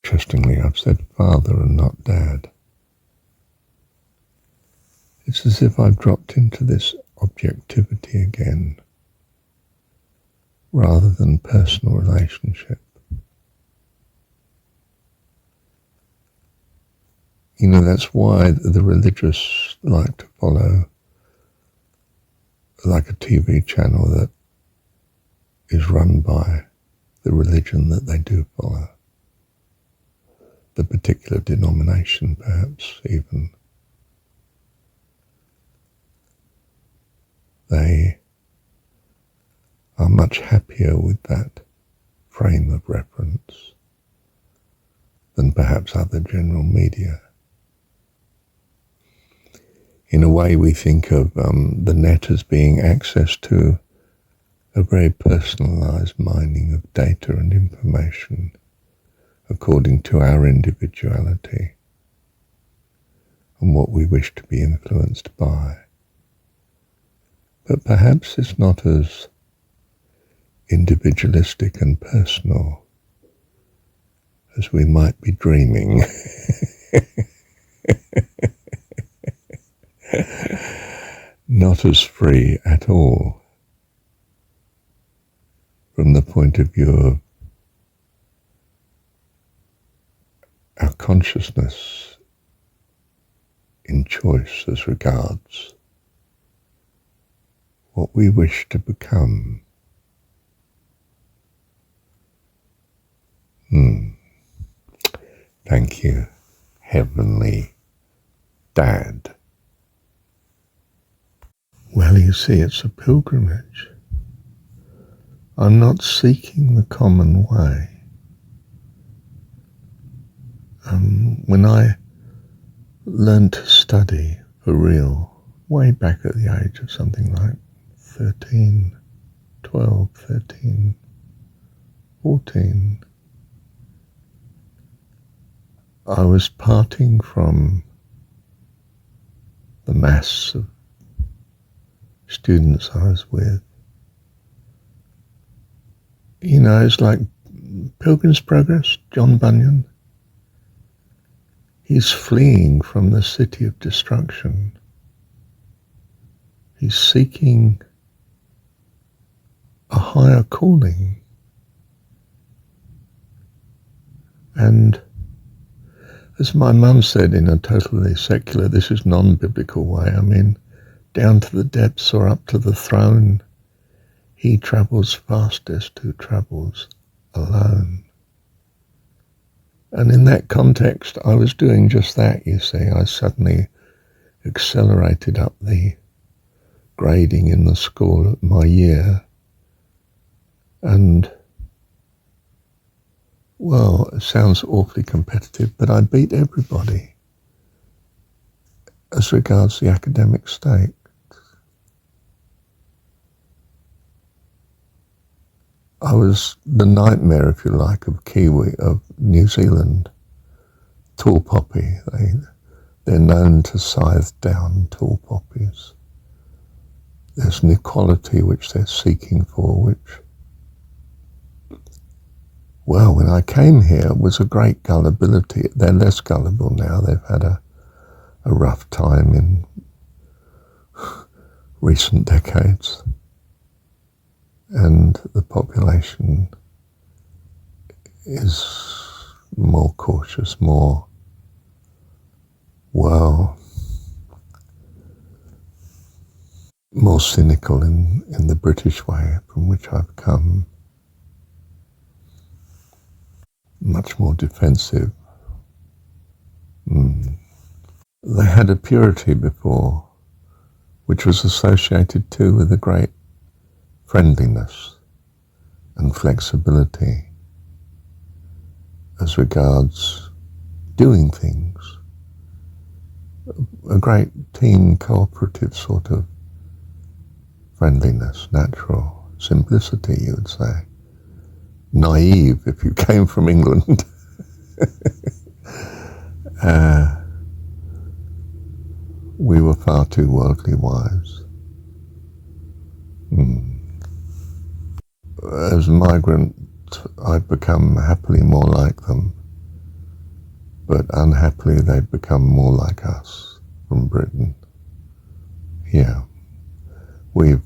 Interestingly, I've said father and not dad. It's as if I've dropped into this objectivity again, rather than personal relationship. You know, that's why the religious like to follow like a TV channel that is run by the religion that they do follow, the particular denomination perhaps even. They are much happier with that frame of reference than perhaps other general media. In a way, we think of the net as being access to a very personalized mining of data and information according to our individuality and what we wish to be influenced by. But perhaps it's not as individualistic and personal as we might be dreaming. Not as free at all from the point of view of our consciousness in choice as regards what we wish to become. Thank you, Heavenly Dad. Well, you see, it's a pilgrimage. I'm not seeking the common way. When I learned to study for real, way back at the age of something like 12, 13, 14, I was parting from the mass of students I was with. You know, it's like Pilgrim's Progress, John Bunyan. He's fleeing from the city of destruction. He's seeking a higher calling. And as my mum said in a totally secular, this is non-biblical way, I mean, down to the depths or up to the throne, he travels fastest who travels alone. And in that context, I was doing just that, you see. I suddenly accelerated up the grading in the school at my year. And, well, it sounds awfully competitive, but I beat everybody as regards the academic state. I was the nightmare, if you like, of New Zealand. Tall poppy. They're known to scythe down tall poppies. There's an equality which they're seeking for, which, well, when I came here, it was a great gullibility. They're less gullible now. They've had a rough time in recent decades. And the population is more cautious, more, well, more cynical in the British way from which I've come. Much more defensive. They had a purity before, which was associated too with a great friendliness and flexibility as regards doing things. A great team cooperative sort of friendliness, natural simplicity, you would say. Naive if you came from England. We were far too worldly wise. As a migrant, I've become happily more like them, but unhappily they've become more like us from Britain. Yeah, we've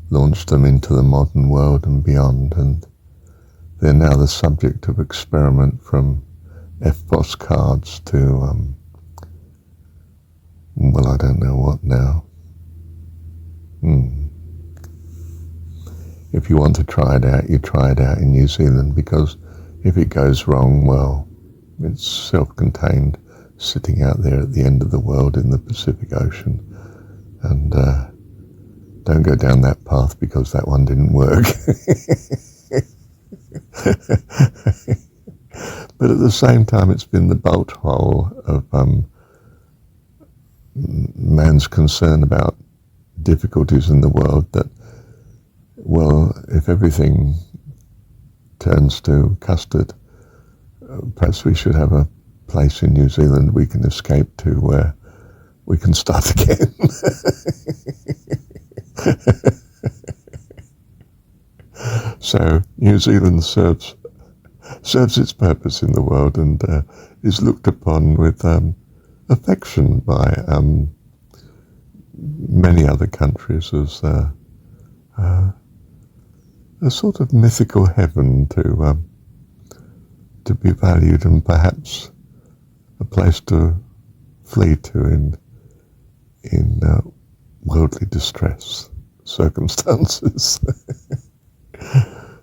launched them into the modern world and beyond, and they're now the subject of experiment from FPOS cards to, well, I don't know what now. If you want to try it out, you try it out in New Zealand, because if it goes wrong, well, it's self-contained, sitting out there at the end of the world in the Pacific Ocean. And don't go down that path, because that one didn't work. But at the same time, it's been the bolt hole of man's concern about difficulties in the world that, well, if everything turns to custard, perhaps we should have a place in New Zealand we can escape to where we can start again. So New Zealand serves its purpose in the world, and is looked upon with affection by many other countries as a sort of mythical heaven to be valued, and perhaps a place to flee to in worldly distress circumstances.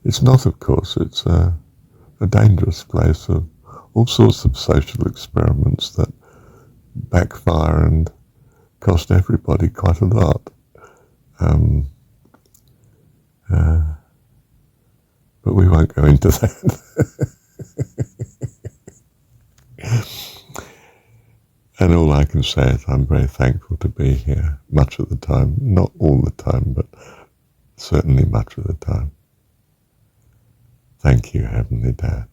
It's not, of course. It's a dangerous place of all sorts of social experiments that backfire and cost everybody quite a lot. But we won't go into that. And all I can say is I'm very thankful to be here much of the time. Not all the time, but certainly much of the time. Thank you, Heavenly Dad.